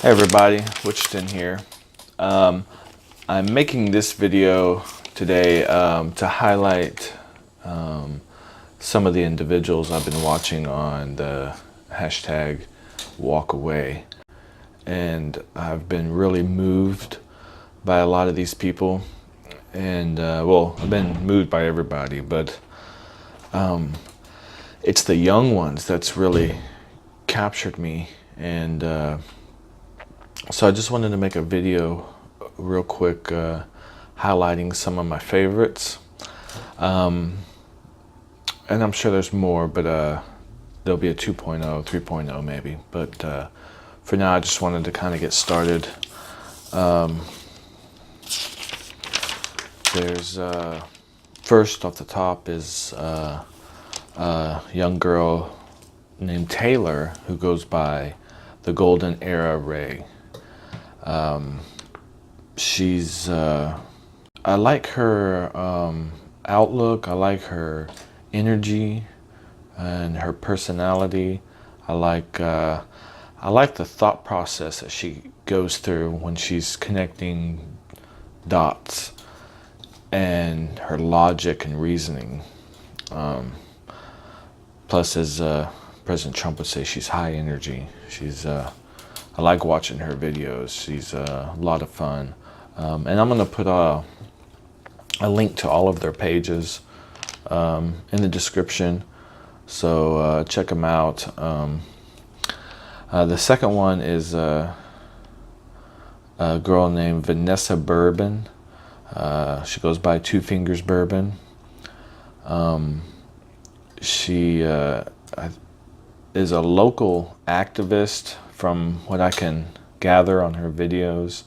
Hey everybody, Wichton here. I'm making this video today to highlight some of the individuals I've been watching on the hashtag walk away. And I've been really moved by a lot of these people. And well, I've been moved by everybody, but it's the young ones that's really captured me. And so I just wanted to make a video real quick highlighting some of my favorites. And I'm sure there's more, but there'll be a 2.0, 3.0 maybe. But for now, I just wanted to kind of get started. There's first off the top is a young girl named Taylor who goes by BeTheGoldenEra Ray. She's I like her outlook. I like her energy and her personality. I like the thought process that she goes through when she's connecting dots, and her logic and reasoning. Plus, as President Trump would say, she's high energy. I like watching her videos. She's a lot of fun. And I'm going to put a link to all of their pages in the description. So check them out. The second one is a girl named Fingers Burben. She goes by Fingers Burben. She is a local activist from what I can gather on her videos.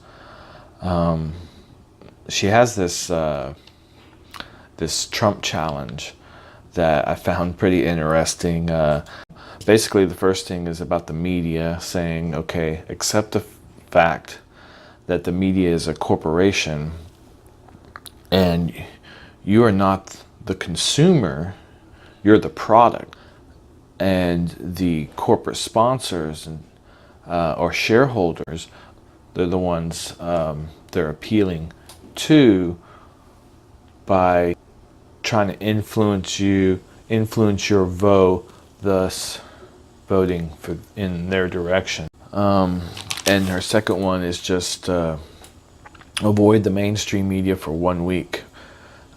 She has this Trump challenge that I found pretty interesting. Basically, the first thing is about the media, saying, okay, accept the fact that the media is a corporation and you are not the consumer, you're the product. And the corporate sponsors and or shareholders, they're the ones they're appealing to by trying to influence your vote, thus voting in their direction. And her second one is just avoid the mainstream media for 1 week.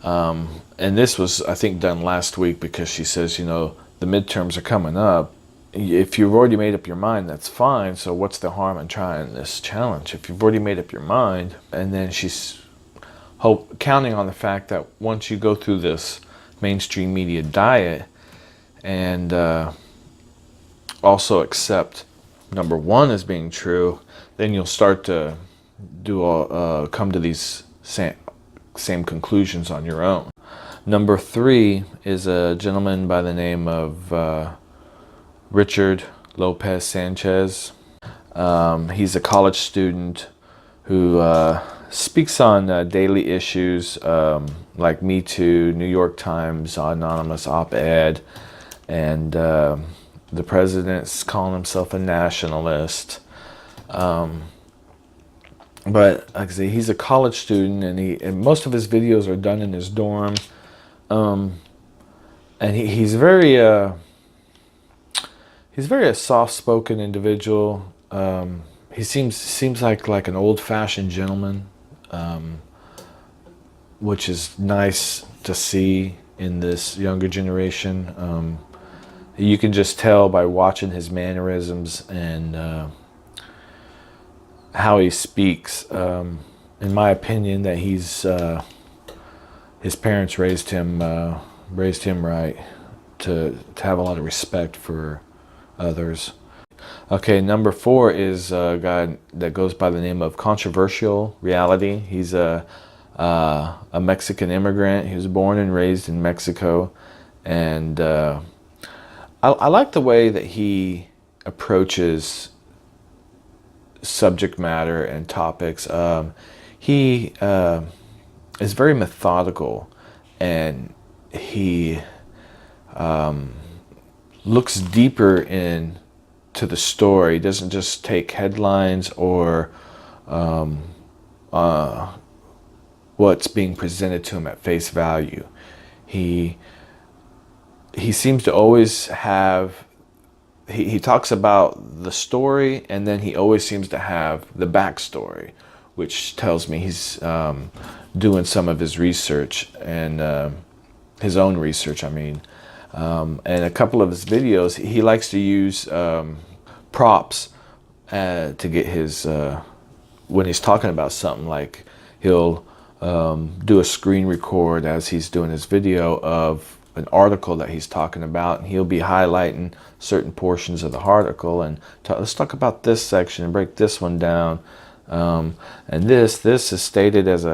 And this was, I think, done last week because she says, the midterms are coming up. If you've already made up your mind, that's fine. So what's the harm in trying this challenge? If you've already made up your mind, and then she's counting on the fact that once you go through this mainstream media diet and also accept number one as being true, then you'll start to come to these same conclusions on your own. Number three is a gentleman by the name of Richard Lopez Sanchez. He's a college student who speaks on daily issues like Me Too, New York Times, anonymous op-ed, and the president's calling himself a nationalist. But like I say, he's a college student, and most of his videos are done in his dorm. And he's very a soft-spoken individual. He seems like an old-fashioned gentleman, which is nice to see in this younger generation. You can just tell by watching his mannerisms and how he speaks. In my opinion, that his parents raised him right to have a lot of respect for others. Okay, number four is a guy that goes by the name of Controversial Reality. He's a Mexican immigrant. He was born and raised in Mexico, and I like the way that he approaches subject matter and topics. He is very methodical, and he looks deeper in to the story. He doesn't just take headlines or what's being presented to him at face value. He seems to always have, he talks about the story, and then he always seems to have the backstory, which tells me he's doing some of his research, and his own research, I mean. And a couple of his videos, he likes to use props to get his, when he's talking about something, like he'll do a screen record as he's doing his video of an article that he's talking about, and he'll be highlighting certain portions of the article, and let's talk about this section and break this one down. And this is stated as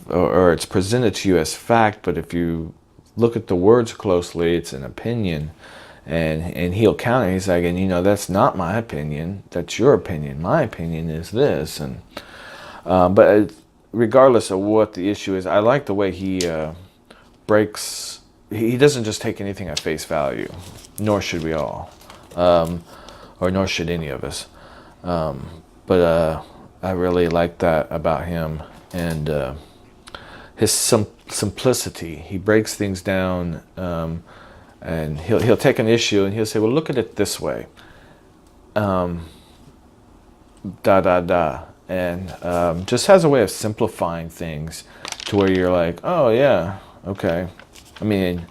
or it's presented to you as fact, but if you look at the words closely, it's an opinion. And he'll counter. He's like, and that's not my opinion. That's your opinion. My opinion is this. And but regardless of what the issue is, I like the way he breaks. He doesn't just take anything at face value, nor should we all, or nor should any of us. But I really like that about him, and his simplicity. He breaks things down, and he'll take an issue and he'll say, well, look at it this way, and just has a way of simplifying things to where you're like, oh yeah, okay. I mean,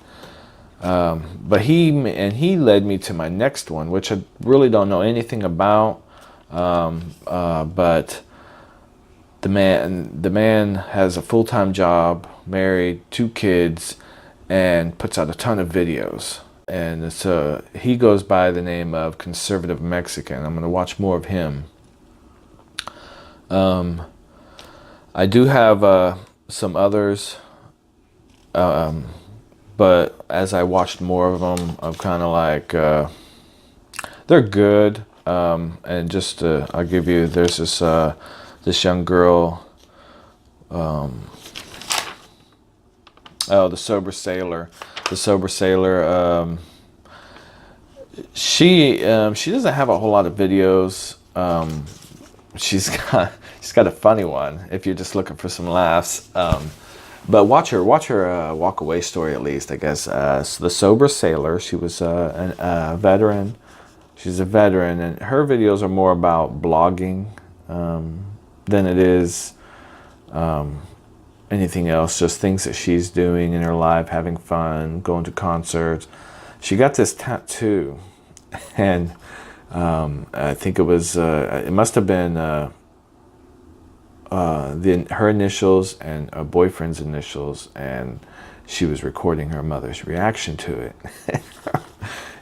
but he led me to my next one, which I really don't know anything about, but the man has a full-time job, married, 2 kids, and puts out a ton of videos. And so he goes by the name of Conservative Mexican. I'm going to watch more of him. I do have some others, but as I watched more of them, I'm kind of like, they're good. And just I'll give you, there's this young girl, the Sober Sailor. The Sober Sailor, she doesn't have a whole lot of videos. She's got a funny one if you're just looking for some laughs. But watch her walk away story, at least, I guess. So the Sober Sailor, she was a veteran. She's a veteran, and her videos are more about blogging than it is anything else. Just things that she's doing in her life, having fun, going to concerts. She got this tattoo, and I think it was it must have been her initials and a boyfriend's initials, and she was recording her mother's reaction to it.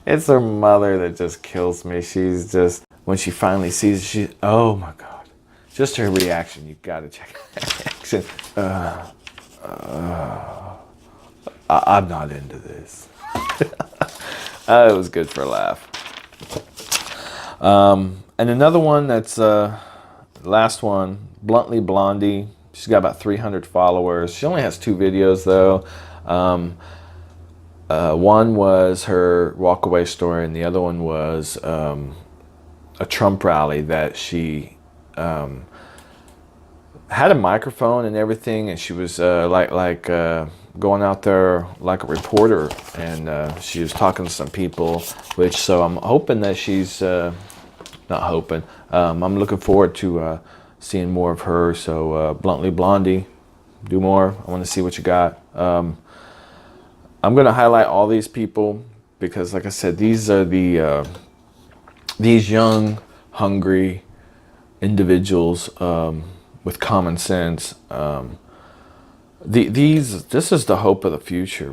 It's her mother that just kills me. She's just, when she finally sees it, she, oh my God, just her reaction. You gotta check her reaction. I'm not into this. It was good for a laugh. And another one that's last one, Bluntly Blondie. She's got about 300 followers. She only has 2 videos though. One was her walkaway story, and the other one was a Trump rally that she had a microphone and everything, and she was like going out there like a reporter, and she was talking to some people. Which, so I'm hoping that she's not hoping. I'm looking forward to seeing more of her. So Bluntly Blondie, do more. I want to see what you got. I'm going to highlight all these people because, like I said, these are these young, hungry individuals with common sense. This is the hope of the future.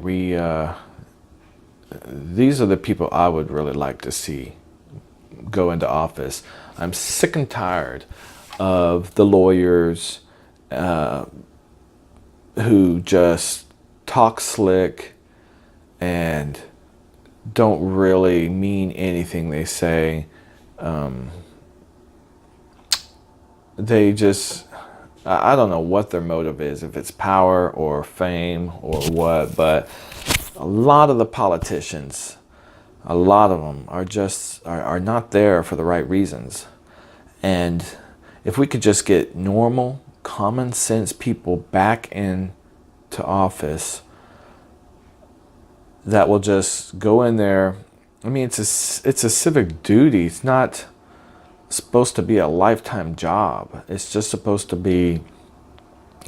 These are the people I would really like to see go into office. I'm sick and tired of the lawyers who just talk slick and don't really mean anything they say. They just, I don't know what their motive is, if it's power or fame or what, but a lot of the politicians a lot of them are just are not there for the right reasons. And if we could just get normal, common sense people back into office that will just go in there. I mean, it's a civic duty. It's not supposed to be a lifetime job. It's just supposed to be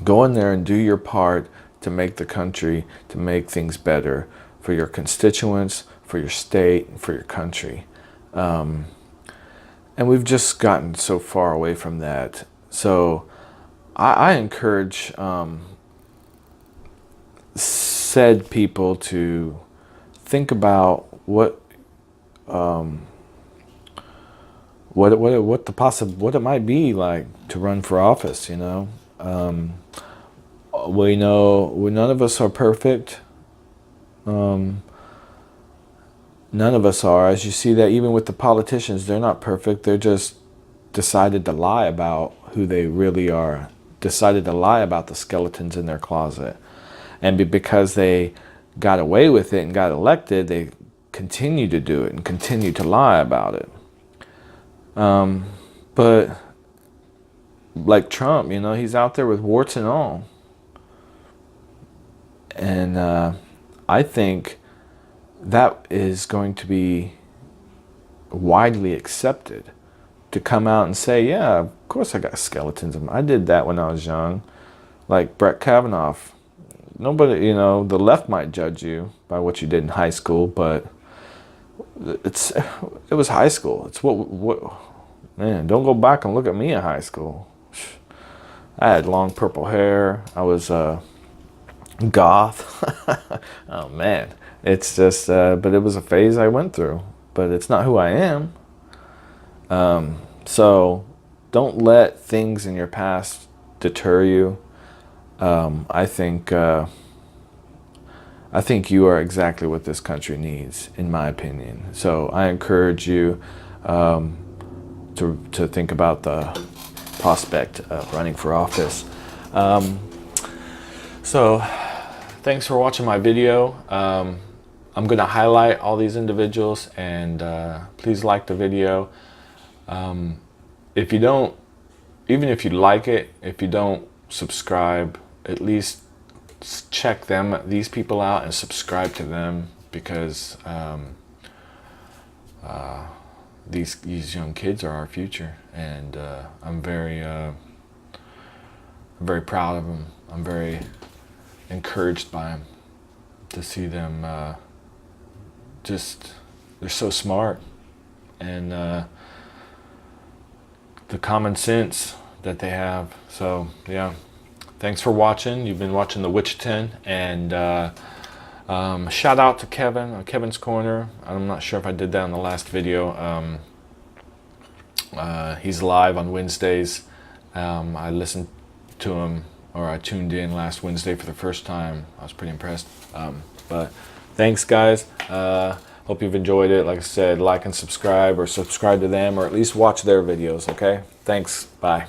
go in there and do your part to make the country, to make things better for your constituents, for your state, for your country. And we've just gotten so far away from that. So I encourage said people to think about what it might be like to run for office. We know none of us are perfect. None of us are. As you see that even with the politicians, they're not perfect. They're just decided to lie about who they really are. Decided to lie about the skeletons in their closet. And because they got away with it and got elected, they continue to do it and continue to lie about it. But like Trump, he's out there with warts and all. And I think that is going to be widely accepted, to come out and say, yeah, of course I got skeletons. I did that when I was young. Like Brett Kavanaugh. Nobody, the left might judge you by what you did in high school, but it was high school. It's what man, don't go back and look at me in high school. I had long purple hair. I was goth. Oh man, it's just but it was a phase I went through, but it's not who I am. So don't let things in your past deter you. I think you are exactly what this country needs, in my opinion. So I encourage you to think about the prospect of running for office. So thanks for watching my video. I'm going to highlight all these individuals, and please like the video. If you don't, even if you like it, if you don't subscribe, at least check these people out and subscribe to them, because these young kids are our future, and I'm very proud of them. I'm very encouraged by them, to see them they're so smart, and the common sense that they have. So yeah, thanks for watching. You've been watching The Wichitan, and shout out to Kevin on Kevin's Corner. I'm not sure if I did that in the last video. He's live on Wednesdays. I listened to him, or I tuned in last Wednesday for the first time. I was pretty impressed. But thanks, guys. Hope you've enjoyed it. Like I said, like and subscribe, or subscribe to them, or at least watch their videos, okay? Thanks. Bye.